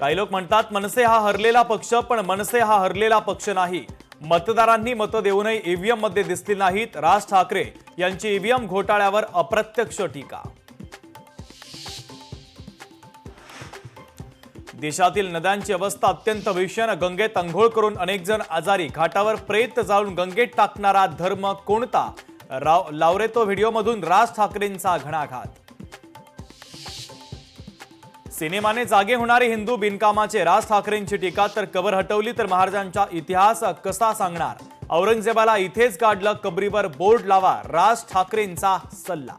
काही लोक म्हणतात मनसे हा हरलेला पक्ष, पण मनसे हा हरलेला पक्ष नाही. मतदारांनी मतं देऊनही ईव्हीएम मध्ये दिसली नाहीत. राज ठाकरे यांची ईव्हीएम घोटाळ्यावर अप्रत्यक्ष टीका. देशातील नद्यांची अवस्था अत्यंत भीषण. गंगेत अंघोळ करून अनेक जण आजारी. घाटावर प्रेत जाळून गंगेत टाकणारा धर्म कोणता? लावरेतो व्हिडिओमधून राज ठाकरेंचा घणाघात. सिनेमाने जागे होणारे हिंदू बिनकामाचे. राज ठाकरेंची टीका. तर कबर हटवली तर महाराजांचा इतिहास कसा सांगणार? औरंगजेबाला इथेच काढलं, कबरीवर बोर्ड लावा. राज ठाकरेंचा सल्ला.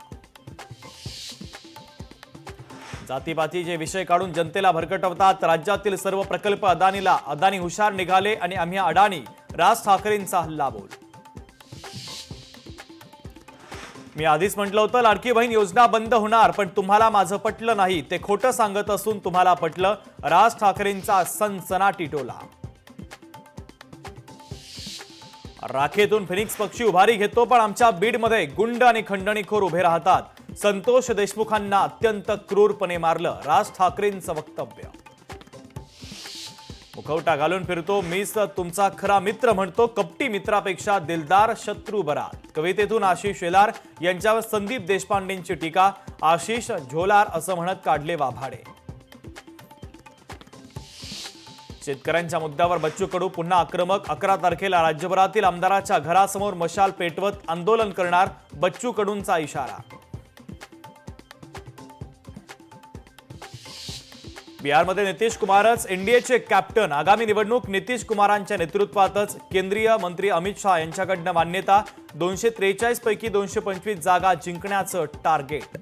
जातीपातीचे विषय काढून जनतेला भरकटवतात. राज्यातील सर्व प्रकल्प अदानीला. अदानी हुशार निघाले आणि आम्ही अडाणी. राज ठाकरेंचा हल्लाबोल. मी आधीच म्हटलं होतं लाडकी बहीण योजना बंद होणार, पण तुम्हाला माझं पटलं नाही. ते खोटं सांगत असून तुम्हाला पटलं. राज ठाकरेंचा सनसनाटी टोला. राखेतून फिनिक्स पक्षी उभारी घेतो, पण आमच्या बीडमध्ये गुंड आणि खंडणीखोर उभे राहतात. संतोष देशमुखांना अत्यंत क्रूरपणे मारलं. राज ठाकरेंचं वक्तव्य. मुखवटा घालून फिरतो मीच तुमचा खरा मित्र म्हणतो. कपटी मित्रापेक्षा दिलदार शत्रू बरा. कवितेतून आशिष शेलार यांच्यावर संदीप देशपांडेंची टीका. आशिष झोलार असं म्हणत काढले वाभाडे. शेतकऱ्यांच्या मुद्द्यावर बच्चू कडू पुन्हा आक्रमक. 11 तारखेला राज्यभरातील आमदाराच्या घरासमोर मशाल पेटवत आंदोलन करणार. बच्चू कडूंचा इशारा. बिहारमध्ये नितीश कुमारच एनडीएचे कॅप्टन. आगामी निवडणूक नितीश कुमारांच्या नेतृत्वातच. केंद्रीय मंत्री अमित शहा यांच्याकडनं मान्यता. 243 पैकी 225 जागा जिंकण्याचं टार्गेट.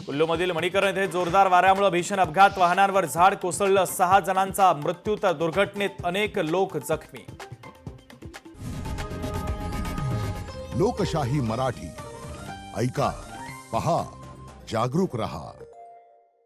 कुल्लूमधील मणिकरण येथे जोरदार वाऱ्यामुळे भीषण अपघात. वाहनांवर झाड कोसळलं. 6 जणांचा मृत्यू तर दुर्घटनेत अनेक लोक जखमी. लोकशाही मराठी ऐका, पहा, जागरूक रहा.